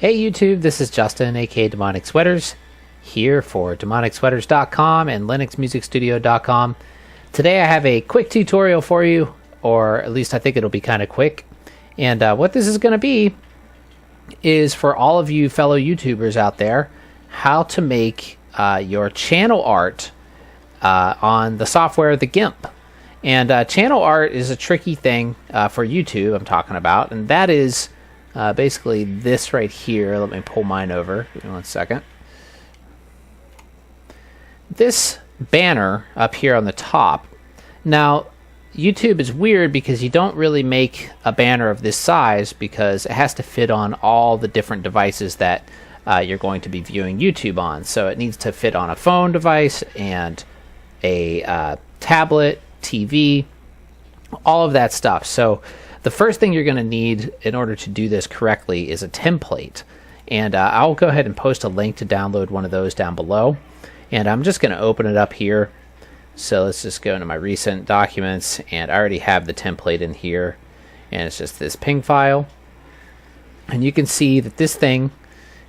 Hey YouTube, this is Justin, aka Demonic Sweaters, here for DemonicSweaters.com and LinuxMusicStudio.com. Today I have a quick tutorial for you, or at least I think it'll be kind of quick. And what this is going to be is for all of you fellow YouTubers out there, how to make your channel art on the software, the Gimp. And channel art is a tricky thing for YouTube I'm talking about, and that is basically this right here. Let me pull mine over. Give me 1 second. This banner up here on the top. Now, YouTube is weird because you don't really make a banner of this size because it has to fit on all the different devices that you're going to be viewing YouTube on. So it needs to fit on a phone device and a tablet, TV, all of that stuff. So the first thing you're going to need in order to do this correctly is a template. And I'll go ahead and post a link to download one of those down below. And I'm just going to open it up here. So let's just go into my recent documents, and I already have the template in here. And it's just this ping file. And you can see that this thing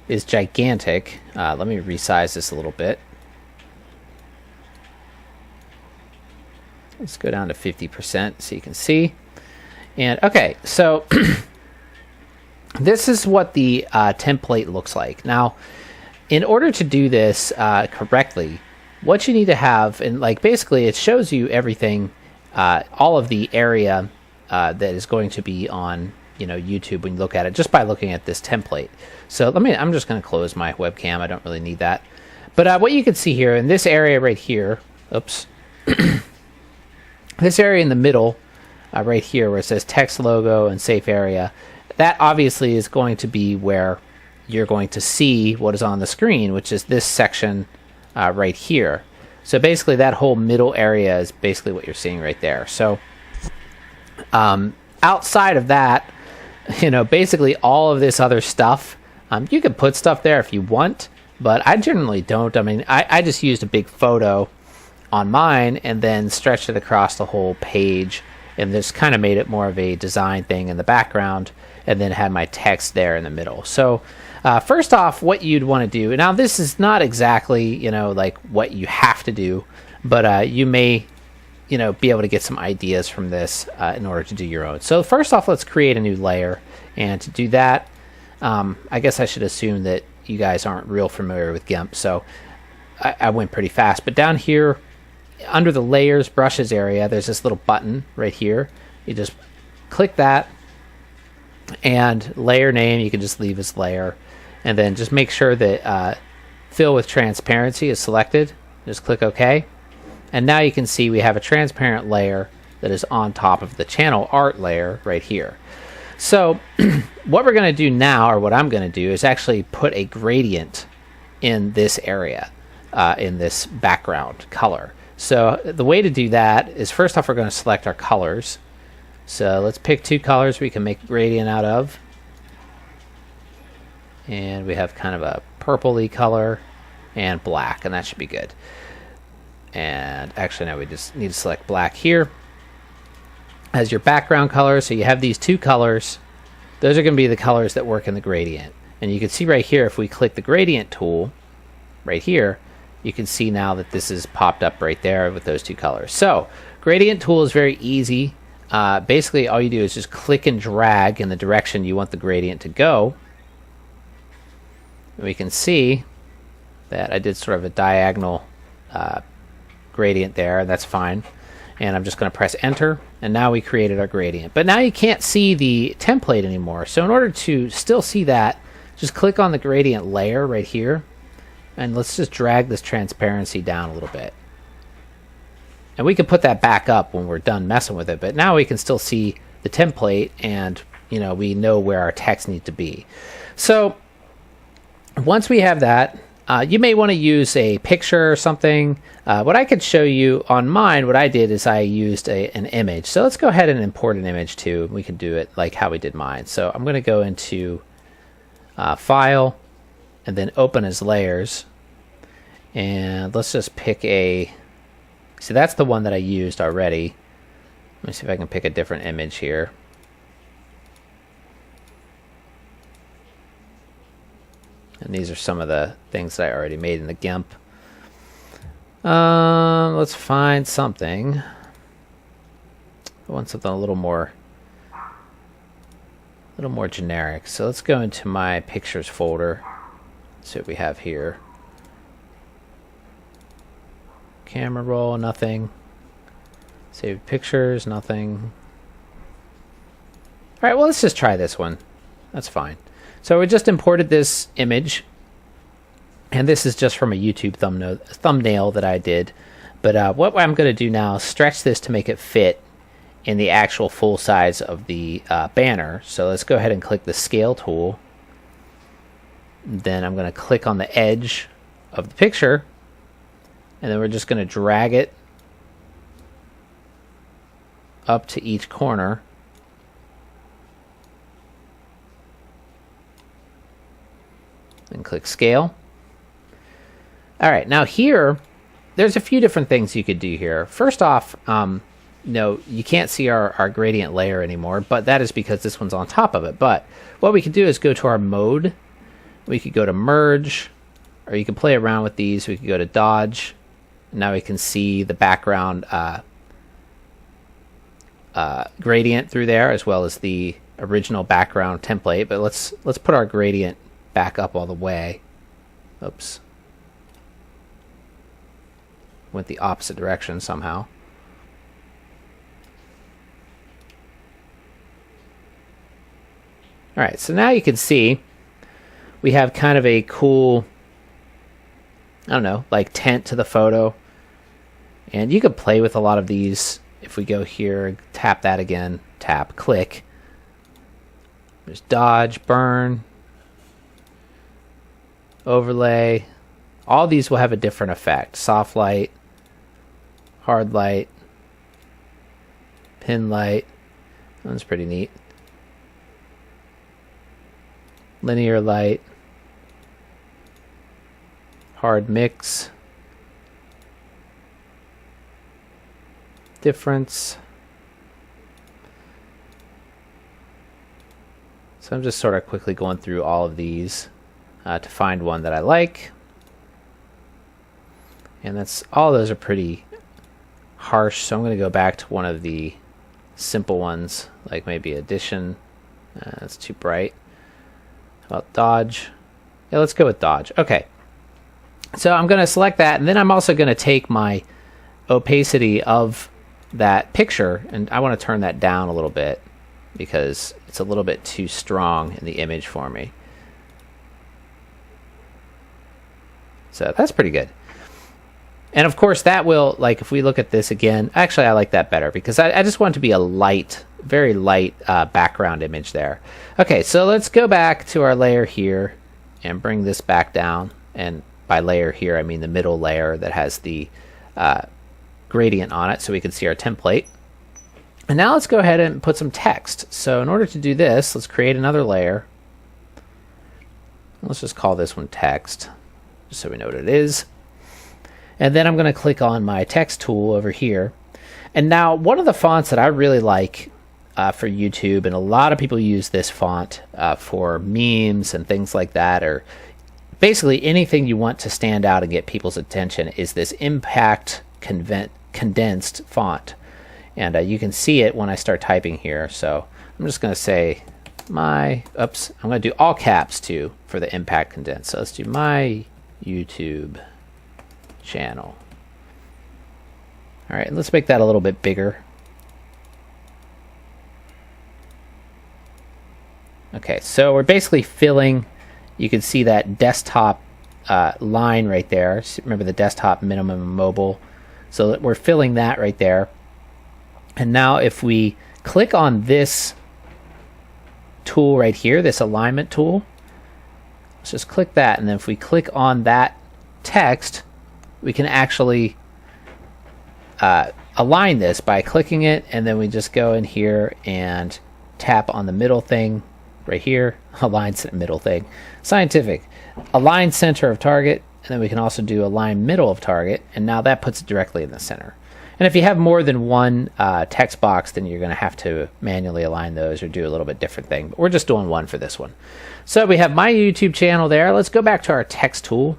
is gigantic. Let me resize this a little bit. Let's go down to 50% so you can see. And okay, so this is what the template looks like. Now, in order to do this correctly, what you need to have, and like basically it shows you everything, all of the area that is going to be on YouTube when you look at it just by looking at this template. So I'm just going to close my webcam. I don't really need that. But what you can see here in this area right here, oops, this area in the middle, right here where it says text logo and safe area, that obviously is going to be where you're going to see what is on the screen, which is this section right here. So basically that whole middle area is basically what you're seeing right there. So outside of that, basically all of this other stuff, you can put stuff there if you want, but I generally don't. I mean, I just used a big photo on mine and then stretched it across the whole page, and just kind of made it more of a design thing in the background, and then had my text there in the middle. So first off, what you'd want to do, now this is not exactly like what you have to do, but you may be able to get some ideas from this in order to do your own. So first off, let's create a new layer, and to do that, I guess I should assume that you guys aren't real familiar with Gimp, so I went pretty fast. But down here under the layers brushes area, there's this little button right here. You just click that, and layer name you can just leave as layer, and then just make sure that fill with transparency is selected. Just click OK, and now you can see we have a transparent layer that is on top of the channel art layer right here. So what we're going to do now, or what I'm going to do, is actually put a gradient in this area, in this background color. So the way to do that is, first off, we're going to select our colors. So let's pick 2 colors we can make a gradient out of. And we have kind of a purpley color and black, and that should be good. And actually, now we just need to select black here as your background color. So you have these 2 colors. Those are going to be the colors that work in the gradient. And you can see right here, if we click the gradient tool right here, you can see now that this is popped up right there with those 2 colors. So gradient tool is very easy. Basically all you do is just click and drag in the direction you want the gradient to go. And we can see that I did sort of a diagonal gradient there, and that's fine. And I'm just going to press enter, and now we created our gradient. But now you can't see the template anymore. So in order to still see that, just click on the gradient layer right here, and let's just drag this transparency down a little bit. And we can put that back up when we're done messing with it, but now we can still see the template, and we know where our text needs to be. So once we have that, you may want to use a picture or something. What I could show you on mine, what I did is I used an image. So let's go ahead and import an image too. We can do it like how we did mine. So I'm going to go into File, and then Open as Layers. And let's just pick a... See, that's the one that I used already. Let me see if I can pick a different image here. And these are some of the things that I already made in the Gimp. Let's find something. I want something a little more generic. So let's go into my pictures folder. See what we have here. Camera roll, nothing. Save pictures, nothing. All right, well, let's just try this one. That's fine. So we just imported this image, and this is just from a YouTube thumbnail that I did. But what I'm going to do now is stretch this to make it fit in the actual full size of the banner. So let's go ahead and click the scale tool. Then I'm going to click on the edge of the picture, and then we're just going to drag it up to each corner. And click scale. All right, now here, there's a few different things you could do here. First off, no, you can't see our gradient layer anymore, but that is because this one's on top of it. But what we could do is go to our mode. We could go to merge, or you can play around with these. We could go to dodge. Now we can see the background gradient through there, as well as the original background template. But let's put our gradient back up all the way. Oops. Went the opposite direction somehow. All right, so now you can see we have kind of a cool, I don't know, like tint to the photo. And you could play with a lot of these. If we go here, tap that again, tap, click. There's dodge, burn, overlay. All these will have a different effect. Soft light, hard light, pin light. That's pretty neat. Linear light, hard mix, difference. So I'm just sort of quickly going through all of these to find one that I like. And that's all those are pretty harsh, so I'm going to go back to one of the simple ones, like maybe addition. That's too bright. How about dodge? Yeah, let's go with dodge. Okay. So I'm going to select that, and then I'm also going to take my opacity of that picture, and I want to turn that down a little bit because it's a little bit too strong in the image for me. So that's pretty good. And of course that will, like if we look at this again, actually I like that better because I just want it to be a light, very light background image there. Okay, so let's go back to our layer here and bring this back down. And by layer here, I mean the middle layer that has the gradient on it so we can see our template. And now let's go ahead and put some text. So in order to do this, let's create another layer. Let's just call this one text, just so we know what it is. And then I'm going to click on my text tool over here. And now one of the fonts that I really like for YouTube, and a lot of people use this font for memes and things like that, or basically anything you want to stand out and get people's attention, is this impact condensed font. And you can see it when I start typing here. So I'm just going to say I'm going to do all caps too for the impact condensed. So let's do my YouTube channel. All right, let's make that a little bit bigger. Okay, so we're basically filling, you can see that desktop line right there. Remember the desktop, minimum, mobile. So that we're filling that right there. And now if we click on this tool right here, this alignment tool, let's just click that, and then if we click on that text, we can actually align this by clicking it, and then we just go in here and tap on the middle thing right here, align middle thing, scientific, align center of target, and then we can also do align middle of target, and now that puts it directly in the center. And if you have more than one text box, then you're going to have to manually align those or do a little bit different thing. But we're just doing one for this one. So we have my YouTube channel there. Let's go back to our text tool.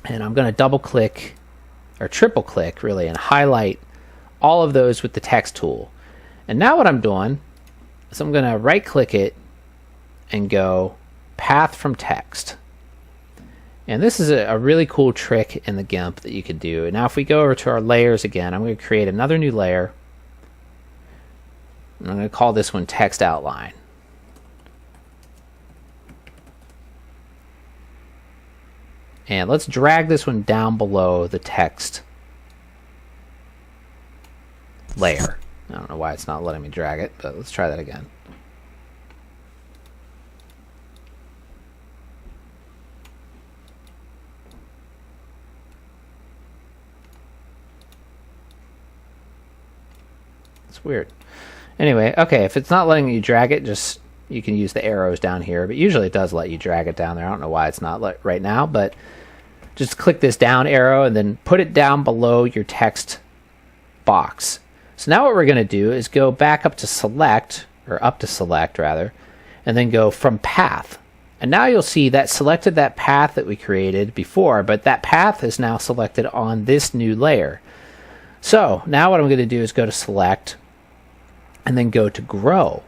And I'm going to double click, or triple click really, and highlight all of those with the text tool. And now what I'm doing is I'm going to right click it and go path from text. And this is a really cool trick in the Gimp that you could do. And now if we go over to our layers again, I'm going to create another new layer. And I'm going to call this one text outline. And let's drag this one down below the text layer. I don't know why it's not letting me drag it, but let's try that again. Weird. Anyway, okay, if it's not letting you drag it, just you can use the arrows down here, but usually it does let you drag it down there. I don't know why it's not right now, but just click this down arrow and then put it down below your text box. So now what we're going to do is go back up to select, or up to select rather, and then go from path. And now you'll see that selected that path that we created before, but that path is now selected on this new layer. So now what I'm going to do is go to select, and then go to grow.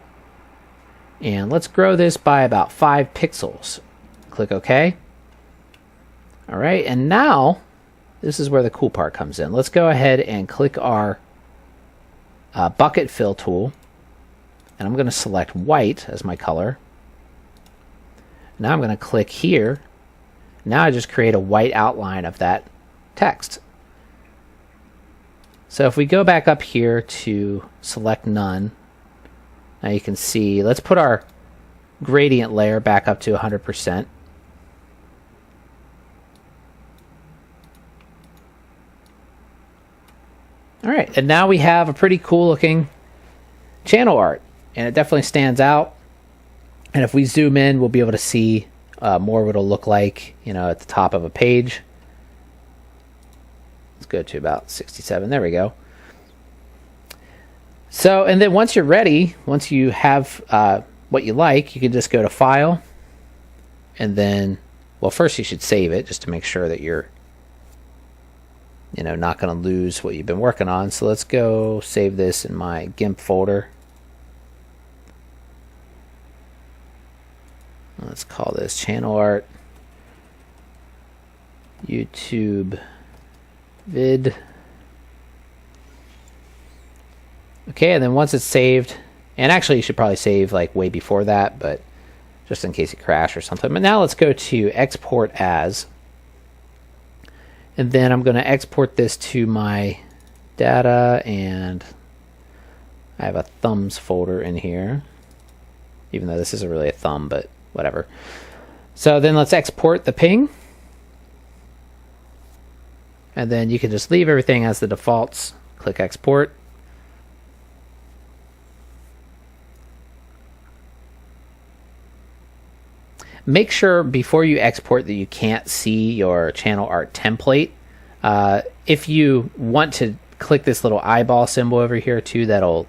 And let's grow this by about 5 pixels. Click OK. All right, and now this is where the cool part comes in. Let's go ahead and click our bucket fill tool. And I'm going to select white as my color. Now I'm going to click here. Now I just create a white outline of that text. So if we go back up here to select none, now you can see, let's put our gradient layer back up to 100%. All right, and now we have a pretty cool looking channel art, and it definitely stands out. And if we zoom in, we'll be able to see more what it'll look like, you know, at the top of a page. Let's go to about 67. There we go. So, and then once you're ready, once you have what you like, you can just go to File, and then, well, first you should save it just to make sure that you're, you know, not going to lose what you've been working on. So let's go save this in my Gimp folder. Let's call this channel art, YouTube vid. Okay, and then once it's saved, and actually you should probably save like way before that, but just in case it crashed or something. But now let's go to export as, and then I'm going to export this to my data, and I have a thumbs folder in here, even though this isn't really a thumb, but whatever. So then let's export the ping. And then you can just leave everything as the defaults. Click export. Make sure before you export that you can't see your channel art template. If you want to click this little eyeball symbol over here too, that'll,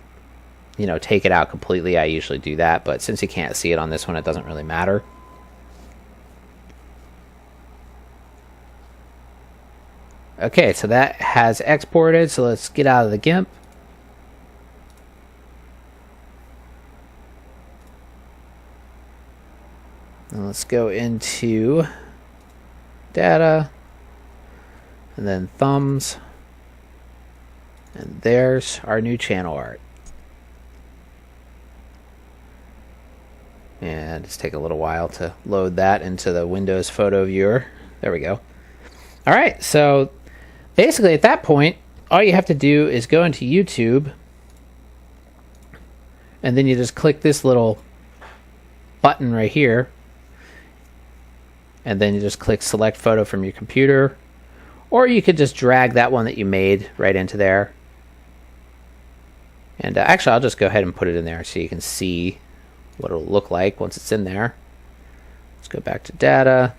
you know, take it out completely. I usually do that, but since you can't see it on this one, it doesn't really matter. Okay, so that has exported, so let's get out of the Gimp. And let's go into data, and then thumbs, and there's our new channel art. And it's taking a little while to load that into the Windows photo viewer. There we go. All right, so basically at that point, all you have to do is go into YouTube, and then you just click this little button right here, and then you just click select photo from your computer, or you could just drag that one that you made right into there. And actually, I'll just go ahead and put it in there so you can see what it'll look like once it's in there. Let's go back to data,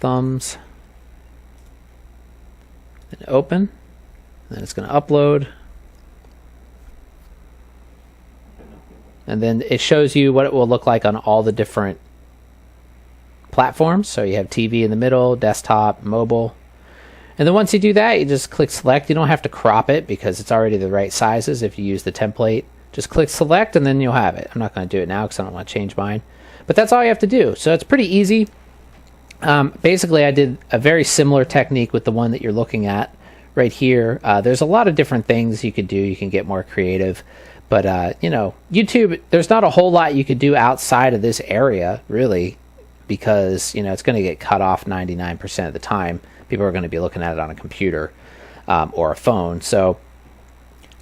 thumbs, then open, then it's going to upload, and then it shows you what it will look like on all the different platforms. So you have TV in the middle, desktop, mobile. And then once you do that, you just click select. You don't have to crop it because it's already the right sizes if you use the template. Just click select and then you'll have it. I'm not going to do it now because I don't want to change mine. But that's all you have to do. So it's pretty easy. Basically, I did a very similar technique with the one that you're looking at right here. There's a lot of different things you could do. You can get more creative. But, you know, YouTube, there's not a whole lot you could do outside of this area, really, because, you know, it's going to get cut off 99% of the time. People are going to be looking at it on a computer or a phone. So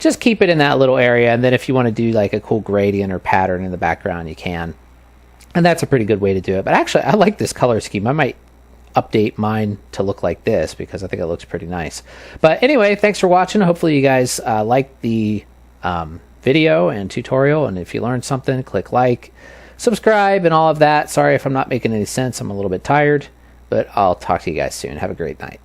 just keep it in that little area. And then if you want to do like a cool gradient or pattern in the background, you can. And that's a pretty good way to do it. But actually, I like this color scheme. I might update mine to look like this because I think it looks pretty nice. But anyway, thanks for watching. Hopefully you guys liked the video and tutorial. And if you learned something, click like, subscribe, and all of that. Sorry if I'm not making any sense. I'm a little bit tired. But I'll talk to you guys soon. Have a great night.